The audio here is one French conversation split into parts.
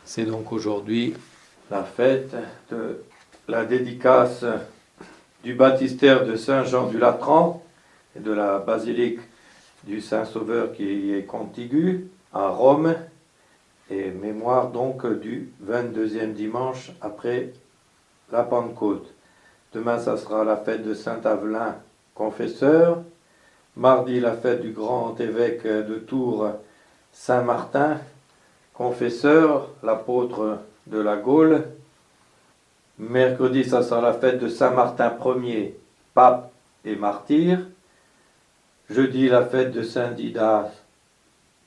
C'est donc aujourd'hui la fête de la dédicace du baptistère de Saint-Jean du Latran et de la basilique du Saint-Sauveur qui y est contiguë à Rome, et mémoire donc du 22e dimanche après la Pentecôte. Demain, ça sera la fête de Saint-Avelin, confesseur. Mardi, la fête du grand évêque de Tours, Saint-Martin, confesseur, l'apôtre de la Gaule. Mercredi, ça sera la fête de Saint-Martin Ier, pape et martyr. Jeudi, la fête de Saint-Didas,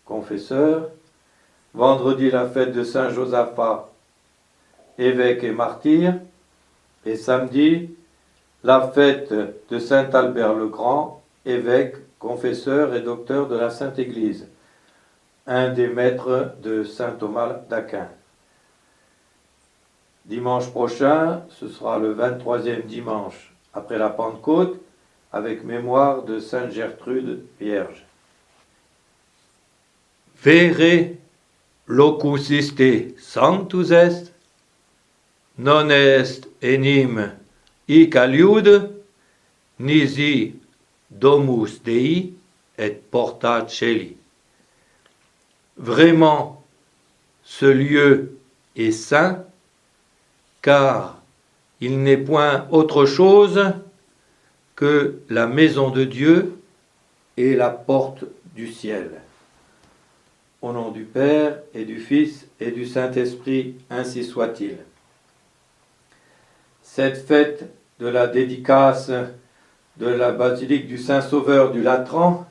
confesseur. Vendredi, la fête de Saint-Josaphat, évêque et martyr. Et samedi, la fête de Saint-Albert le Grand, évêque, confesseur et docteur de la Sainte Église, un des maîtres de saint Thomas d'Aquin. Dimanche prochain, ce sera le 23e dimanche après la Pentecôte, avec mémoire de Sainte Gertrude Vierge. Vere locus iste sanctus est, non est enim hic aliud, nisi domus Dei et porta celi. Vraiment, ce lieu est saint, car il n'est point autre chose que la maison de Dieu et la porte du ciel. Au nom du Père et du Fils et du Saint-Esprit, ainsi soit-il. Cette fête de la dédicace de la basilique du Saint-Sauveur du Latran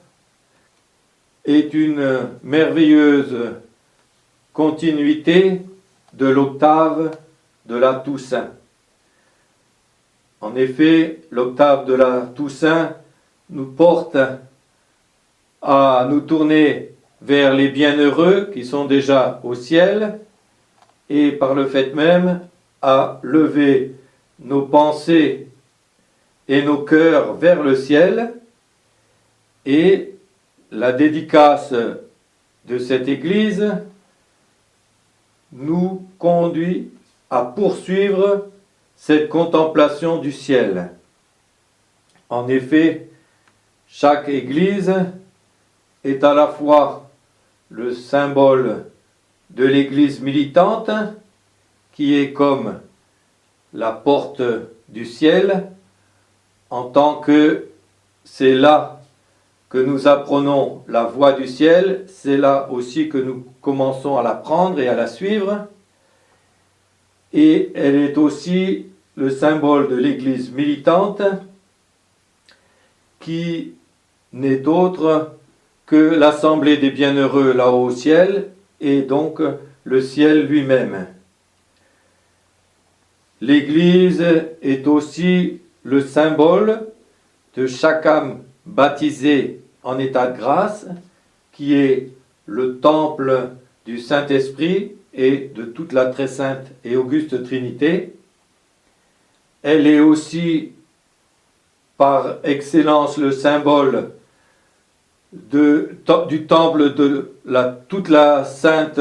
est une merveilleuse continuité de l'octave de la Toussaint. En effet, l'octave de la Toussaint nous porte à nous tourner vers les bienheureux qui sont déjà au ciel, et par le fait même à lever nos pensées et nos cœurs vers le ciel. Et la dédicace de cette Église nous conduit à poursuivre cette contemplation du ciel. En effet, chaque Église est à la fois le symbole de l'Église militante, qui est comme la porte du ciel, en tant que c'est là que nous apprenons la voie du ciel, c'est là aussi que nous commençons à l'apprendre et à la suivre. Et elle est aussi le symbole de l'Église militante, qui n'est autre que l'assemblée des bienheureux là-haut au ciel, et donc le ciel lui-même. L'Église est aussi le symbole de chaque âme baptisée en état de grâce, qui est le temple du Saint-Esprit et de toute la très sainte et auguste Trinité. Elle est aussi par excellence le symbole du temple de toute la sainte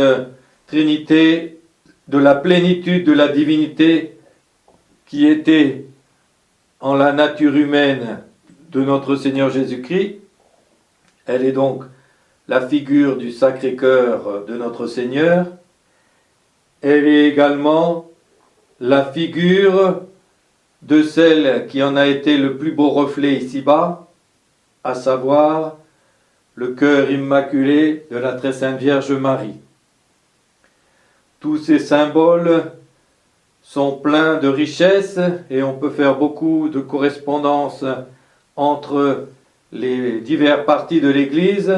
Trinité, de la plénitude de la divinité qui était en la nature humaine de notre Seigneur Jésus-Christ. Elle est donc la figure du Sacré-Cœur de notre Seigneur. Elle est également la figure de celle qui en a été le plus beau reflet ici-bas, à savoir le cœur immaculé de la très sainte Vierge Marie. Tous ces symboles sont pleins de richesses et on peut faire beaucoup de correspondances entre les diverses parties de l'Église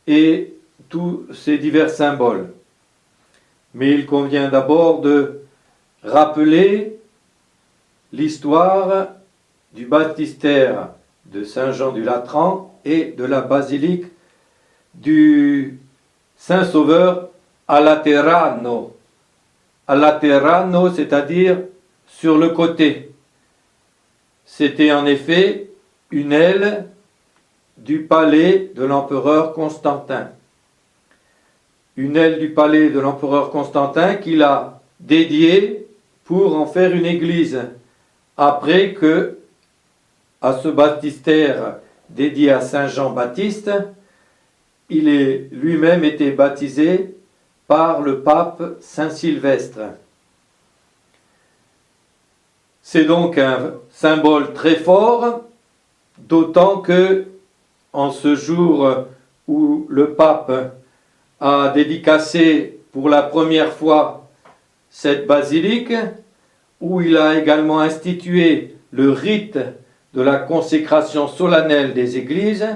et tous ces divers symboles. Mais il convient d'abord de rappeler l'histoire du baptistère de Saint-Jean du Latran et de la basilique du Saint-Sauveur à Laterano. À Laterano, c'est-à-dire sur le côté. C'était en effet une aile du palais de l'empereur Constantin. une aile du palais de l'empereur Constantin qu'il a dédiée pour en faire une église, après que, à ce baptistère dédié à Saint Jean-Baptiste, il ait lui-même été baptisé par le pape Saint Sylvestre. C'est donc un symbole très fort, d'autant que, en ce jour où le pape a dédicacé pour la première fois cette basilique, où il a également institué le rite de la consécration solennelle des églises,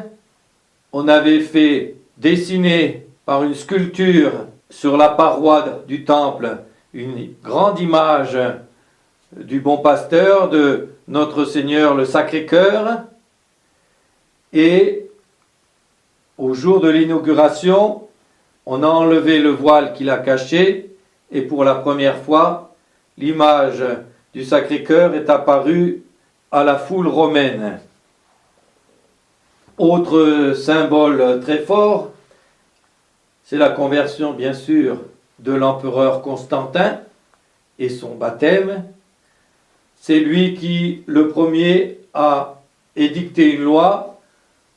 on avait fait dessiner par une sculpture sur la paroi du temple une grande image du Bon Pasteur, de Notre Seigneur le Sacré-Cœur, et au jour de l'inauguration, on a enlevé le voile qui l'a caché, et pour la première fois, l'image du Sacré-Cœur est apparue à la foule romaine. Autre symbole très fort, c'est la conversion, bien sûr, de l'empereur Constantin et son baptême. C'est lui qui, le premier, a édicté une loi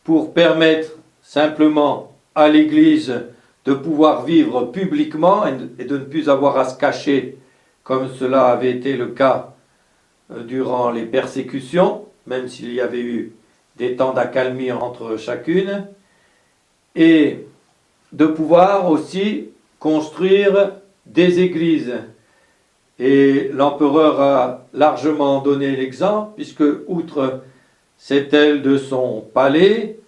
pour permettre simplement à l'Église de pouvoir vivre publiquement et de ne plus avoir à se cacher, comme cela avait été le cas durant les persécutions, même s'il y avait eu des temps d'accalmie entre chacune, et de pouvoir aussi construire des églises. Et l'empereur a largement donné l'exemple, puisque outre cette aile de son palais,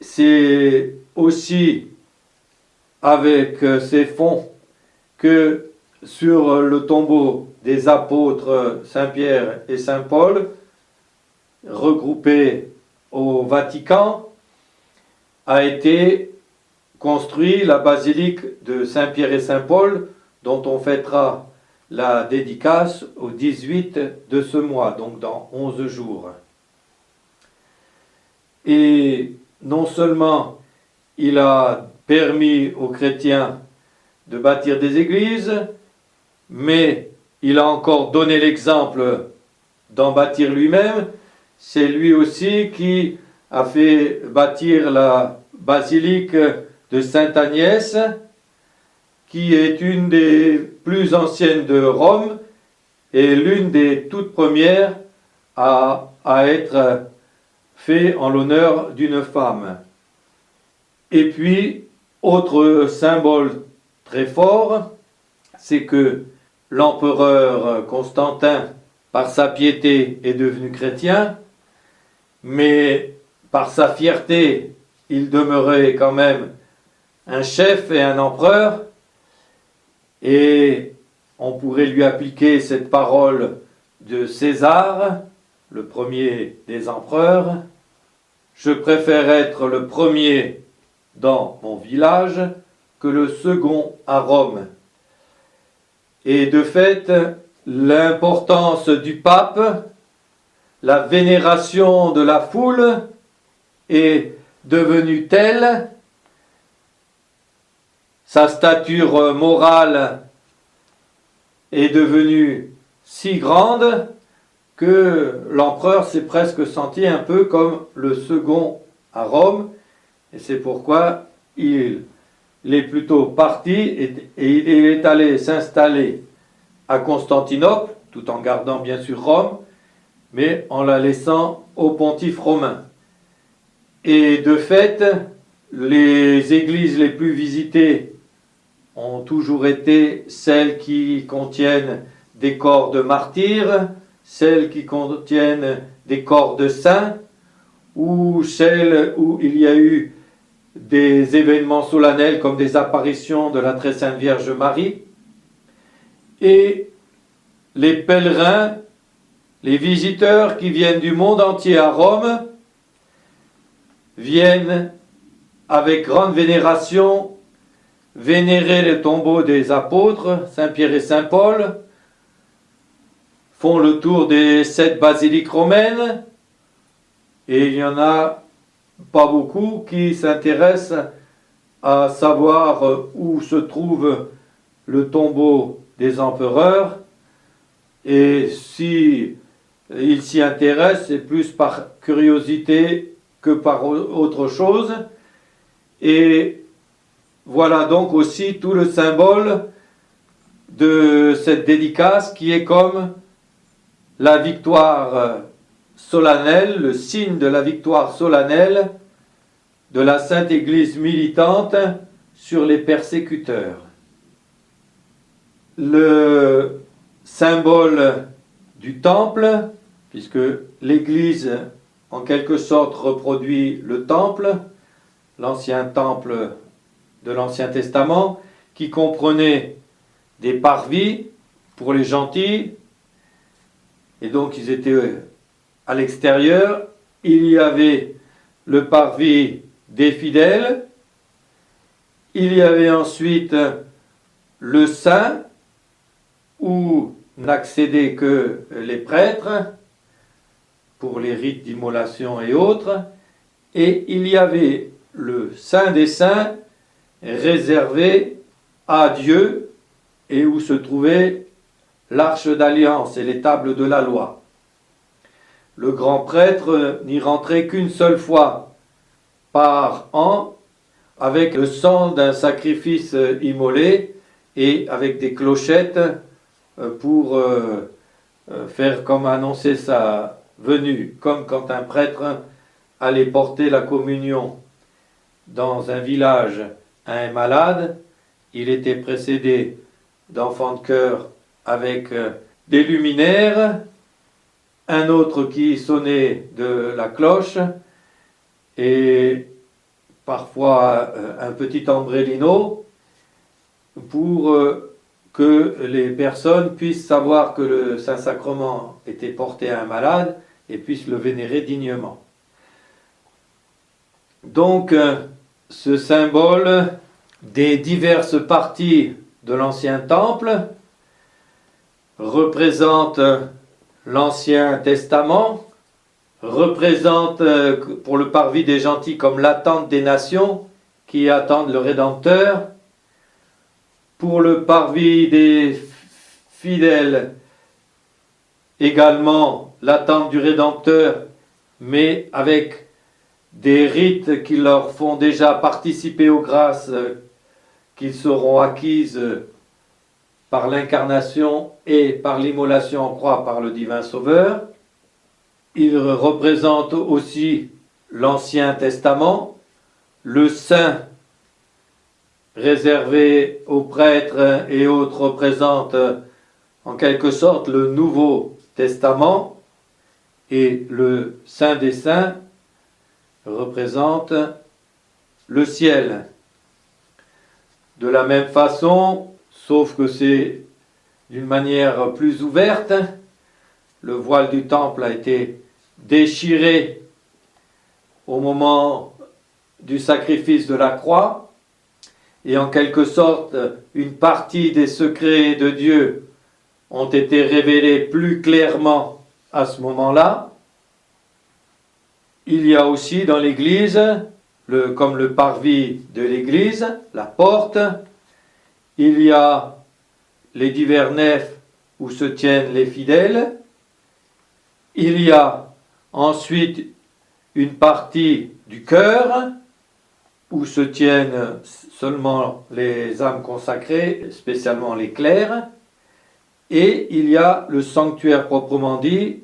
c'est aussi avec ces fonds que sur le tombeau des apôtres Saint-Pierre et Saint-Paul, regroupés au Vatican, a été construit la basilique de Saint-Pierre et Saint-Paul, dont on fêtera la dédicace au 18 de ce mois, donc dans 11 jours. Et non seulement il a permis aux chrétiens de bâtir des églises, mais il a encore donné l'exemple d'en bâtir lui-même. C'est lui aussi qui a fait bâtir la basilique de Sainte-Agnès, qui est une des plus anciennes de Rome et l'une des toutes premières à être faite en l'honneur d'une femme. Et puis, autre symbole très fort, c'est que l'empereur Constantin, par sa piété, est devenu chrétien, mais par sa fierté, il demeurait quand même un chef et un empereur, et on pourrait lui appliquer cette parole de César, le premier des empereurs: je préfère être le premier dans mon village que le second à Rome. Et de fait, l'importance du pape, la vénération de la foule est devenue telle, sa stature morale est devenue si grande que l'empereur s'est presque senti un peu comme le second à Rome, et c'est pourquoi il est plutôt parti et il est allé s'installer à Constantinople, tout en gardant bien sûr Rome, mais en la laissant au pontife romain. Et de fait, les églises les plus visitées ont toujours été celles qui contiennent des corps de martyrs, celles qui contiennent des corps de saints, ou celles où il y a eu des événements solennels comme des apparitions de la très sainte Vierge Marie. Et les pèlerins, les visiteurs qui viennent du monde entier à Rome, viennent avec grande vénération vénérer les tombeaux des apôtres, Saint-Pierre et Saint-Paul, font le tour des 7 basiliques romaines, et il n'y en a pas beaucoup qui s'intéressent à savoir où se trouve le tombeau des empereurs, et si il s'y intéresse, c'est plus par curiosité que par autre chose. Et voilà donc aussi tout le symbole de cette dédicace qui est comme la victoire solennelle, le signe de la victoire solennelle de la Sainte Église militante sur les persécuteurs. Le symbole du temple, puisque l'Église en quelque sorte reproduit le temple, l'ancien temple de l'Ancien Testament, qui comprenait des parvis pour les gentils, et donc ils étaient à l'extérieur. Il y avait le parvis des fidèles, il y avait ensuite le saint, où n'accédaient que les prêtres pour les rites d'immolation et autres, et il y avait le Saint des Saints réservé à Dieu et où se trouvait l'arche d'alliance et les tables de la loi. Le grand prêtre n'y rentrait qu'une seule fois par an avec le sang d'un sacrifice immolé et avec des clochettes pour faire comme annoncer sa venue, comme quand un prêtre allait porter la communion dans un village à un malade, il était précédé d'enfants de chœur avec des luminaires, un autre qui sonnait de la cloche et parfois un petit ombrellino pour que les personnes puissent savoir que le Saint-Sacrement était porté à un malade et puissent le vénérer dignement. Donc, ce symbole des diverses parties de l'Ancien Temple représente l'Ancien Testament, représente pour le parvis des gentils comme l'attente des nations qui attendent le Rédempteur, pour le parvis des fidèles également l'attente du Rédempteur, mais avec des rites qui leur font déjà participer aux grâces qu'ils seront acquises par l'incarnation et par l'immolation en croix par le divin Sauveur. Il représente aussi l'Ancien Testament, le Saint réservé aux prêtres et autres représente en quelque sorte le Nouveau Testament, et le Saint des Saints représente le ciel. De la même façon, sauf que c'est d'une manière plus ouverte, le voile du temple a été déchiré au moment du sacrifice de la croix, et en quelque sorte, une partie des secrets de Dieu ont été révélés plus clairement à ce moment-là. Il y a aussi dans l'Église, comme le parvis de l'Église, la porte, il y a les divers nefs où se tiennent les fidèles, il y a ensuite une partie du chœur, où se tiennent seulement les âmes consacrées, spécialement les clercs, et il y a le sanctuaire proprement dit,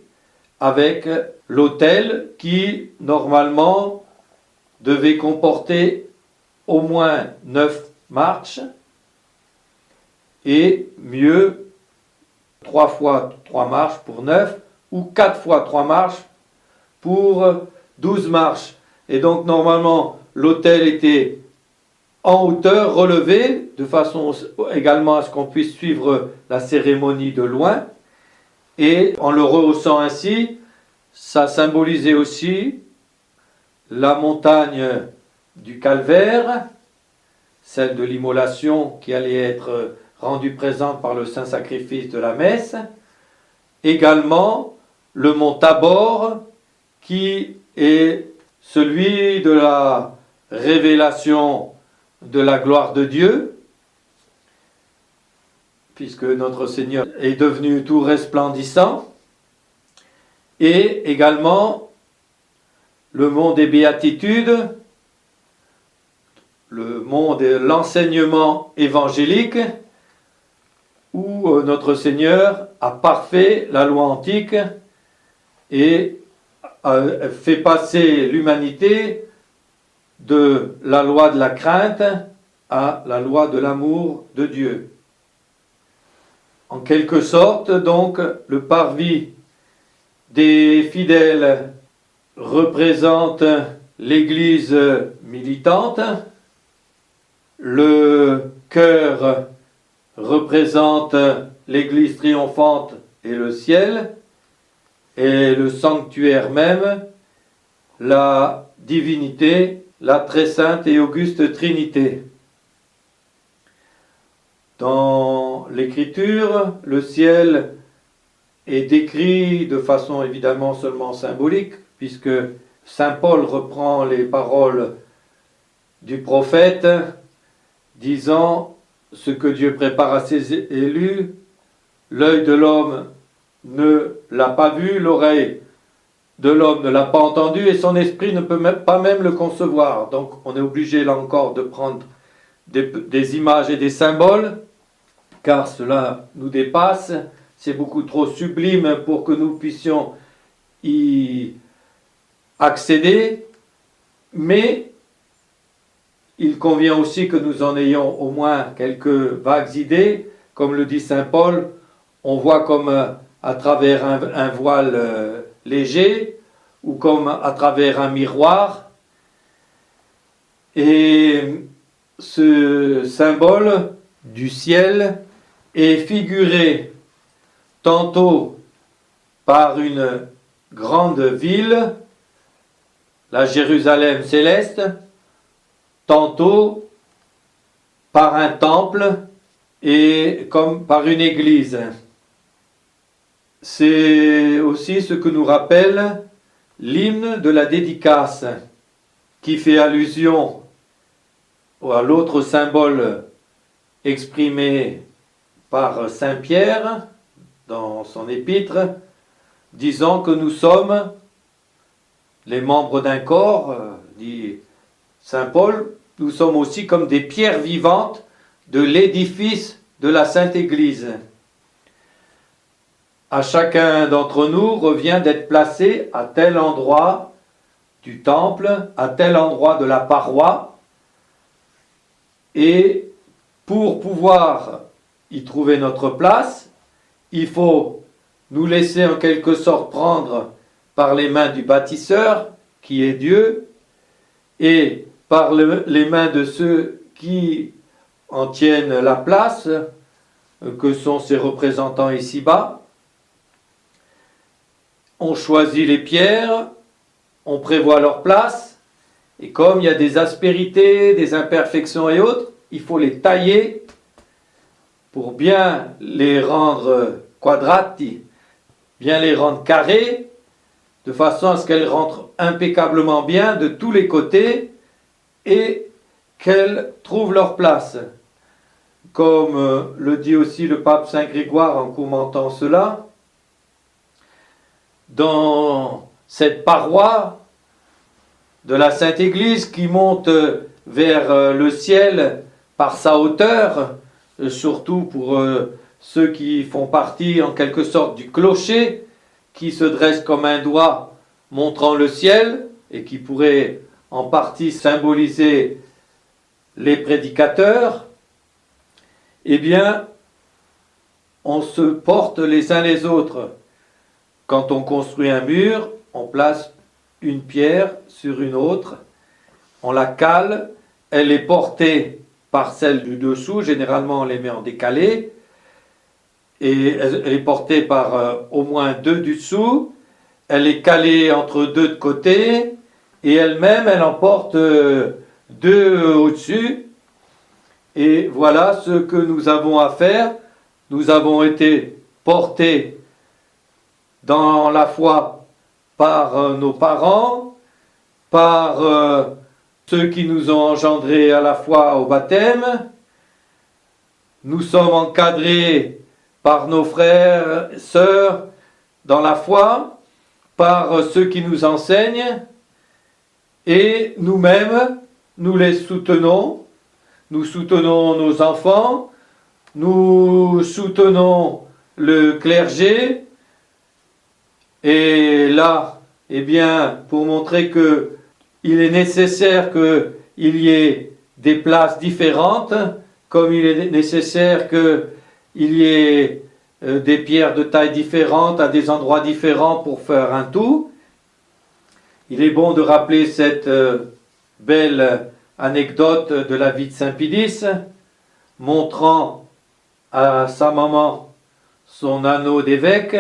avec l'autel qui, normalement, devait comporter au moins 9 marches, et mieux, 3 fois 3 marches pour 9, ou 4 fois 3 marches pour 12 marches. Et donc, normalement, l'autel était en hauteur, relevé, de façon également à ce qu'on puisse suivre la cérémonie de loin. Et en le rehaussant ainsi, ça symbolisait aussi la montagne du calvaire, celle de l'immolation qui allait être rendue présente par le saint sacrifice de la messe. Également, le mont Tabor, qui est celui de la révélation de la gloire de Dieu, puisque notre Seigneur est devenu tout resplendissant, et également le monde des béatitudes, le monde de l'enseignement évangélique, où notre Seigneur a parfait la loi antique et a fait passer l'humanité de la loi de la crainte à la loi de l'amour de Dieu. En quelque sorte, donc, le parvis des fidèles représente l'Église militante, le cœur représente l'Église triomphante et le ciel, et le sanctuaire même, la divinité, la très sainte et auguste Trinité. Dans l'Écriture, le ciel est décrit de façon évidemment seulement symbolique, puisque saint Paul reprend les paroles du prophète, disant ce que Dieu prépare à ses élus, l'œil de l'homme ne l'a pas vu, l'oreille de l'homme ne l'a pas entendu, et son esprit ne peut pas même le concevoir. Donc on est obligé là encore de prendre des images et des symboles, car cela nous dépasse, c'est beaucoup trop sublime pour que nous puissions y accéder, mais il convient aussi que nous en ayons au moins quelques vagues idées. Comme le dit saint Paul, on voit comme à travers un voile léger, ou comme à travers un miroir. Et ce symbole du ciel est figuré tantôt par une grande ville, la Jérusalem céleste, tantôt par un temple et comme par une église. C'est aussi ce que nous rappelle l'hymne de la dédicace, qui fait allusion à l'autre symbole exprimé par saint Pierre dans son épître, disant que nous sommes les membres d'un corps, dit saint Paul, nous sommes aussi comme des pierres vivantes de l'édifice de la Sainte Église. À chacun d'entre nous revient d'être placé à tel endroit du temple, à tel endroit de la paroi, et pour pouvoir y trouver notre place, il faut nous laisser en quelque sorte prendre par les mains du bâtisseur, qui est Dieu, et par les mains de ceux qui en tiennent la place, que sont ses représentants ici-bas. On choisit les pierres, on prévoit leur place, et comme il y a des aspérités, des imperfections et autres, il faut les tailler pour bien les rendre quadrati, bien les rendre carrés, de façon à ce qu'elles rentrent impeccablement bien de tous les côtés et qu'elles trouvent leur place. Comme le dit aussi le pape Saint Grégoire en commentant cela, dans cette paroi de la Sainte Église qui monte vers le ciel par sa hauteur, surtout pour ceux qui font partie en quelque sorte du clocher, qui se dresse comme un doigt montrant le ciel et qui pourrait en partie symboliser les prédicateurs, eh bien, on se porte les uns les autres. Quand on construit un mur, on place une pierre sur une autre, on la cale, elle est portée par celle du dessous, généralement on les met en décalé, et elle est portée par au moins deux du dessous, elle est calée entre deux de côté, et elle-même, elle en porte deux au-dessus. Et voilà ce que nous avons à faire. Nous avons été portés dans la foi par nos parents, par ceux qui nous ont engendrés à la fois au baptême. Nous sommes encadrés par nos frères, sœurs dans la foi, par ceux qui nous enseignent, et nous-mêmes, nous les soutenons. Nous soutenons nos enfants, nous soutenons le clergé, et là, eh bien, pour montrer que il est nécessaire qu'il y ait des places différentes, comme il est nécessaire qu'il y ait des pierres de taille différente à des endroits différents pour faire un tout. Il est bon de rappeler cette belle anecdote de la vie de Saint Pidis, montrant à sa maman son anneau d'évêque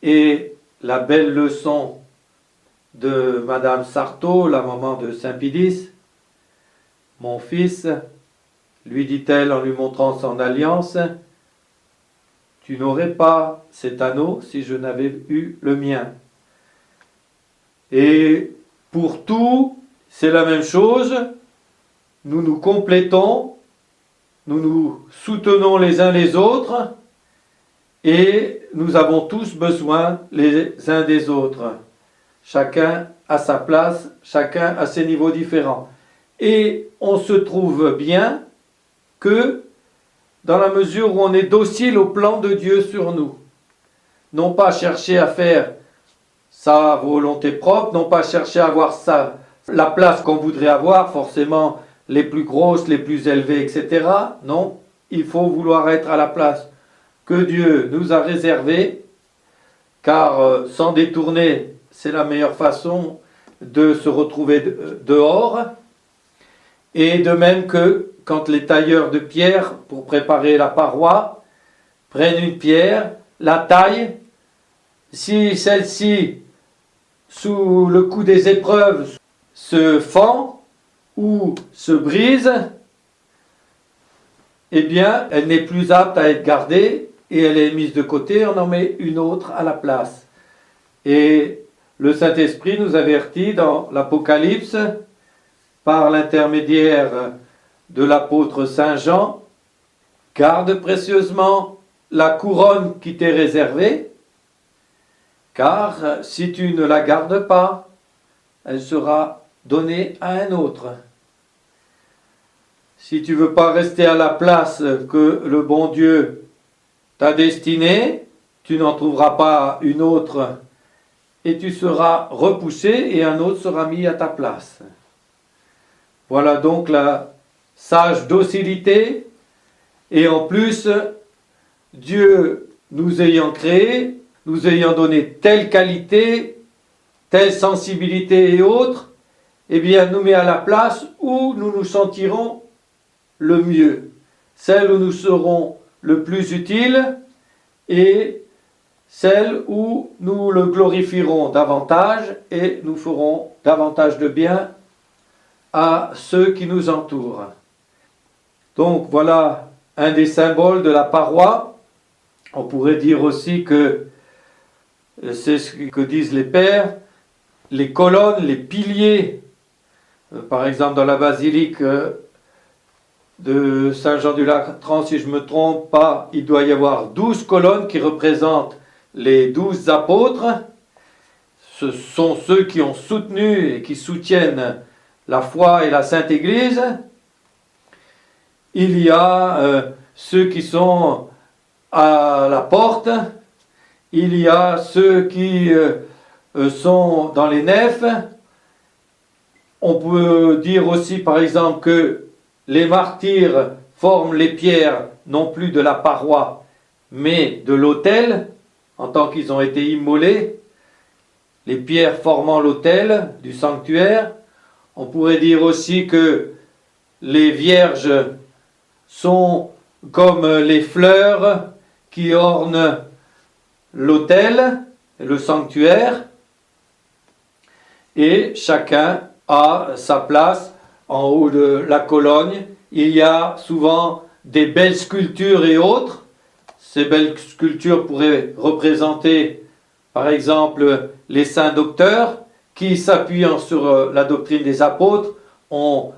et la belle leçon de Madame Sarto, la maman de Saint Pidis. Mon fils, lui dit-elle en lui montrant son alliance, tu n'aurais pas cet anneau si je n'avais eu le mien. Et pour tout, c'est la même chose, nous nous complétons, nous nous soutenons les uns les autres, et nous avons tous besoin les uns des autres. Chacun à sa place, chacun à ses niveaux différents. Et on se trouve bien que dans la mesure où on est docile au plan de Dieu sur nous. Non pas chercher à faire sa volonté propre, non pas chercher à avoir la place qu'on voudrait avoir, forcément les plus grosses, les plus élevées, etc. Non, il faut vouloir être à la place que Dieu nous a réservée, car sans détourner, c'est la meilleure façon de se retrouver dehors. Et de même que quand les tailleurs de pierre, pour préparer la paroi, prennent une pierre, la taillent, si celle-ci, sous le coup des épreuves, se fend ou se brise, eh bien, elle n'est plus apte à être gardée et elle est mise de côté, on en met une autre à la place. Et le Saint-Esprit nous avertit dans l'Apocalypse, par l'intermédiaire de l'apôtre Saint Jean, garde précieusement la couronne qui t'est réservée, car si tu ne la gardes pas, elle sera donnée à un autre. Si tu ne veux pas rester à la place que le bon Dieu t'a destinée, tu n'en trouveras pas une autre et tu seras repoussé et un autre sera mis à ta place. Voilà donc la sage docilité, et en plus, Dieu nous ayant créés, nous ayant donné telle qualité, telle sensibilité et autres, eh bien nous met à la place où nous nous sentirons le mieux, celle où nous serons le plus utiles et celle où nous le glorifierons davantage et nous ferons davantage de bien à ceux qui nous entourent. Donc voilà un des symboles de la paroi. On pourrait dire aussi que c'est ce que disent les pères, les colonnes, les piliers, par exemple dans la basilique de Saint-Jean-du-Latran, si je ne me trompe pas, il doit y avoir 12 colonnes qui représentent les 12 apôtres. Ce sont ceux qui ont soutenu et qui soutiennent la foi et la Sainte Église. Il y a ceux qui sont à la porte, il y a ceux qui sont dans les nefs. On peut dire aussi par exemple que les martyrs forment les pierres non plus de la paroi, mais de l'autel, en tant qu'ils ont été immolés, les pierres formant l'autel du sanctuaire. On pourrait dire aussi que les vierges sont comme les fleurs qui ornent l'autel, le sanctuaire, et chacun a sa place en haut de la colonne. Il y a souvent des belles sculptures et autres. Ces belles sculptures pourraient représenter, par exemple, les saints docteurs qui, s'appuyant sur la doctrine des apôtres, ont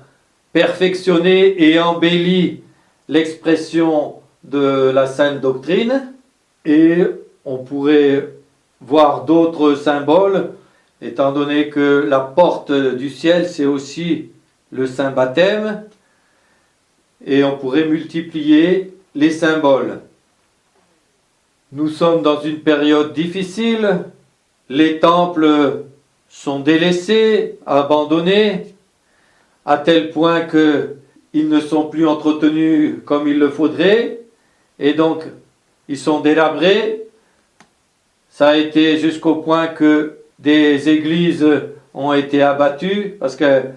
perfectionné et embelli l'expression de la sainte doctrine. Et on pourrait voir d'autres symboles, étant donné que la porte du ciel, c'est aussi le saint baptême, et on pourrait multiplier les symboles. Nous sommes dans une période difficile, les temples sont délaissés, abandonnés, à tel point qu'ils ne sont plus entretenus comme il le faudrait, et donc ils sont délabrés. Ça a été jusqu'au point que des églises ont été abattues parce qu'elles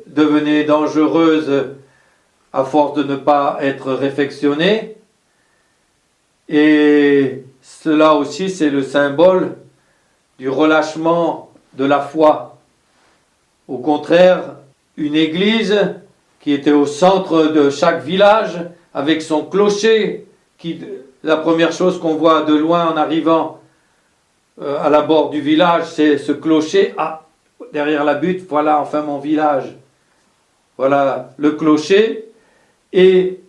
devenaient dangereuses à force de ne pas être réfectionnées. Et cela aussi, c'est le symbole du relâchement de la foi. Au contraire, une église qui était au centre de chaque village, avec son clocher, la première chose qu'on voit de loin en arrivant à la bord du village, c'est ce clocher. Ah, derrière la butte, voilà enfin mon village. Voilà le clocher. Et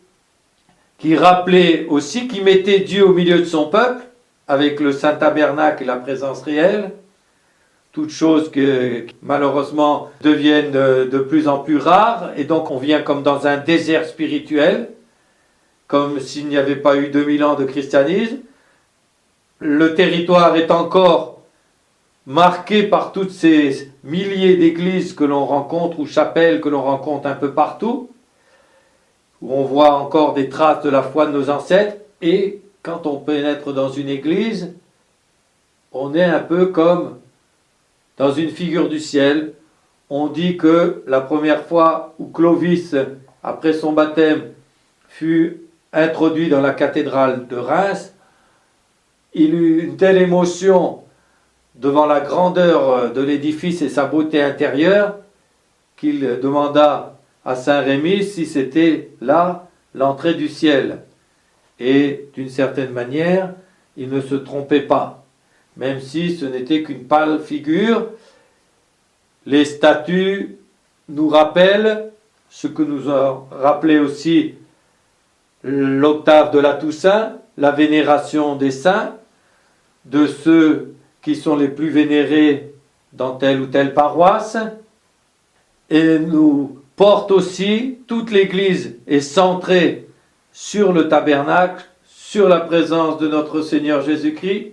qui rappelait aussi, qui mettait Dieu au milieu de son peuple, avec le Saint Tabernacle et la présence réelle, toutes choses qui malheureusement deviennent de plus en plus rares, et donc on vient comme dans un désert spirituel, comme s'il n'y avait pas eu 2000 ans de christianisme. Le territoire est encore marqué par toutes ces milliers d'églises que l'on rencontre, ou chapelles que l'on rencontre un peu partout, où on voit encore des traces de la foi de nos ancêtres, et quand on pénètre dans une église, on est un peu comme dans une figure du ciel. On dit que la première fois où Clovis, après son baptême, fut introduit dans la cathédrale de Reims, il eut une telle émotion devant la grandeur de l'édifice et sa beauté intérieure qu'il demanda à Saint-Rémy si c'était là l'entrée du ciel. Et d'une certaine manière, il ne se trompait pas, même si ce n'était qu'une pâle figure. Les statues nous rappellent ce que nous a rappelé aussi l'octave de la Toussaint, la vénération des saints, de ceux qui sont les plus vénérés dans telle ou telle paroisse, et nous porte aussi, toute l'Église est centrée sur le tabernacle, sur la présence de notre Seigneur Jésus-Christ.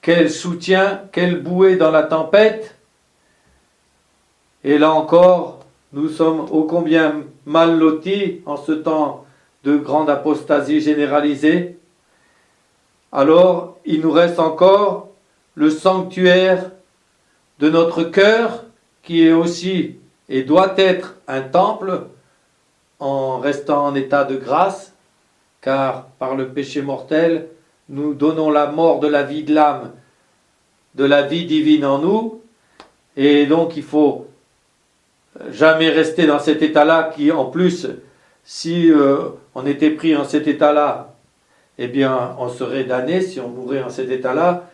Quel soutien, quelle bouée dans la tempête. Et là encore, nous sommes ô combien mal lotis en ce temps de grande apostasie généralisée. Alors, il nous reste encore le sanctuaire de notre cœur, qui est aussi et doit être un temple en restant en état de grâce, car par le péché mortel, nous donnons la mort de la vie de l'âme, de la vie divine en nous, et donc il faut jamais rester dans cet état-là qui, en plus, si on était pris en cet état-là, eh bien, on serait damné si on mourait en cet état-là.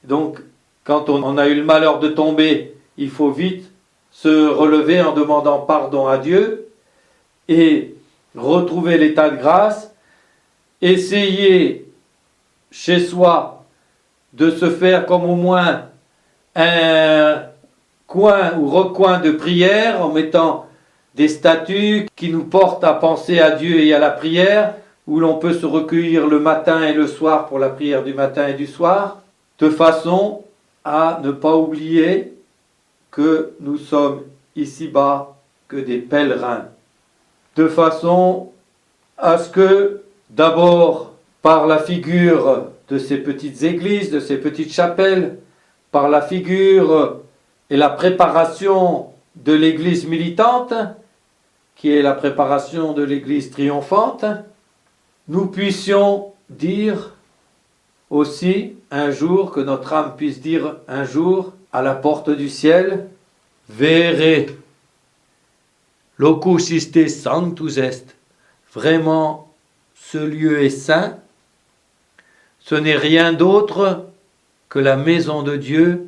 Donc, quand on a eu le malheur de tomber, il faut vite se relever en demandant pardon à Dieu et retrouver l'état de grâce, essayer chez soi de se faire comme au moins un coin ou recoin de prière en mettant des statues qui nous portent à penser à Dieu et à la prière, où l'on peut se recueillir le matin et le soir pour la prière du matin et du soir, de façon à ne pas oublier que nous sommes ici-bas que des pèlerins, de façon à ce que, d'abord, par la figure de ces petites églises, de ces petites chapelles, par la figure et la préparation de l'église militante, qui est la préparation de l'église triomphante, nous puissions dire aussi un jour, que notre âme puisse dire un jour à la porte du ciel: Vere, locus iste sanctus est. Vraiment, ce lieu est saint. Ce n'est rien d'autre que la maison de Dieu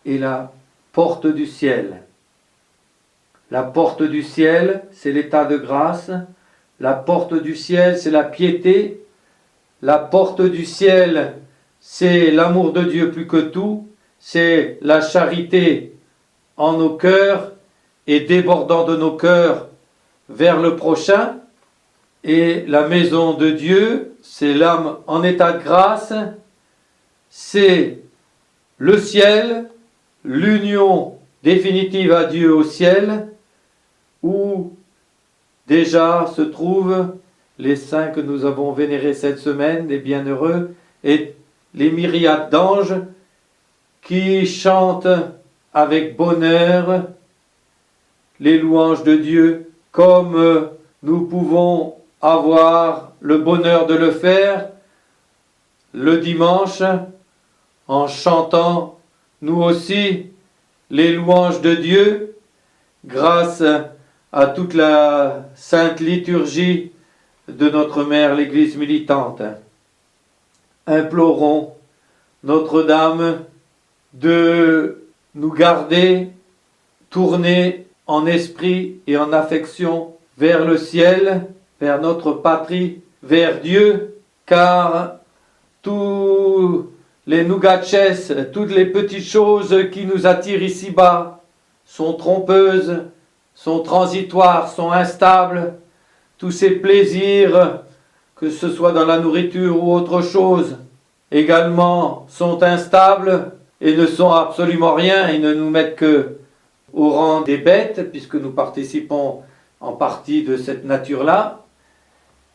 et la porte du ciel. La porte du ciel, c'est l'état de grâce. La porte du ciel, c'est la piété. La porte du ciel, c'est l'amour de Dieu plus que tout. C'est la charité en nos cœurs et débordant de nos cœurs vers le prochain. Et la maison de Dieu, c'est l'âme en état de grâce. C'est le ciel, l'union définitive à Dieu au ciel, où déjà se trouvent les saints que nous avons vénérés cette semaine, les bienheureux, et les myriades d'anges qui chantent avec bonheur les louanges de Dieu, comme nous pouvons avoir le bonheur de le faire le dimanche en chantant nous aussi les louanges de Dieu grâce à toute la sainte liturgie de notre mère l'Église militante. Implorons Notre-Dame de nous garder tournés en esprit et en affection vers le ciel, vers notre patrie, vers Dieu, car tous les nougatchès, toutes les petites choses qui nous attirent ici-bas sont trompeuses, sont transitoires, sont instables. Tous ces plaisirs, que ce soit dans la nourriture ou autre chose, également sont instables et ne sont absolument rien. Ils ne nous mettent que au rang des bêtes, puisque nous participons en partie de cette nature-là.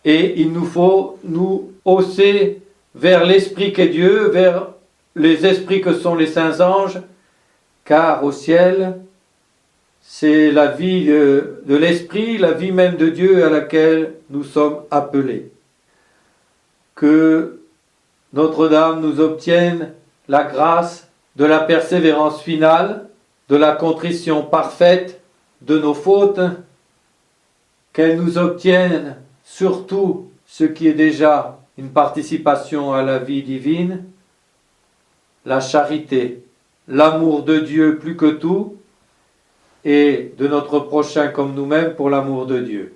Et il nous faut nous hausser vers l'Esprit qu'est Dieu, vers les esprits que sont les saints anges, car au ciel, c'est la vie de l'Esprit, la vie même de Dieu à laquelle nous sommes appelés. Que Notre-Dame nous obtienne la grâce de la persévérance finale, de la contrition parfaite de nos fautes, qu'elle nous obtienne surtout ce qui est déjà une participation à la vie divine, la charité, l'amour de Dieu plus que tout, et de notre prochain comme nous-mêmes pour l'amour de Dieu.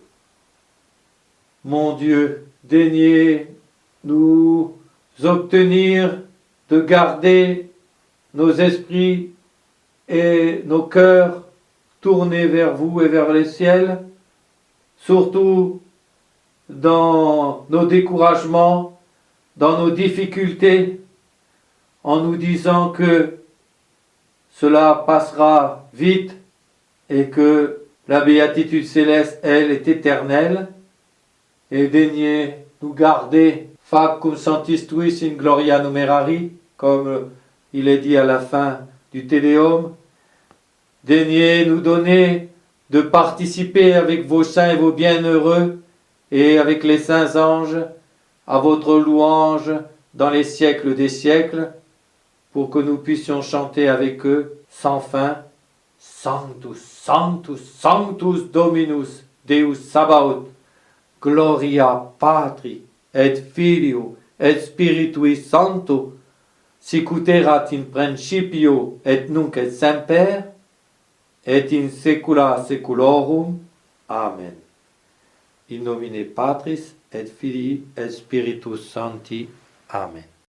Mon Dieu, daignez nous obtenir de garder nos esprits et nos cœurs tournés vers vous et vers les ciels, surtout dans nos découragements, dans nos difficultés, en nous disant que cela passera vite et que la béatitude céleste, elle, est éternelle, et daignez nous garder fac cum sanctis tuis in gloria numerari, comme il est dit à la fin du Te Deum. Daignez nous donner de participer avec vos saints et vos bienheureux et avec les saints anges à votre louange dans les siècles des siècles, pour que nous puissions chanter avec eux sans fin: Sanctus, Sanctus, Sanctus Dominus, Deus Sabaoth, Gloria Patri, et Filio, et Spiritui Sancto, sicut erat in principio, et nunc et semper, et in saecula saeculorum. Amen. In nomine Patris, et Filii, et Spiritus Sancti. Amen.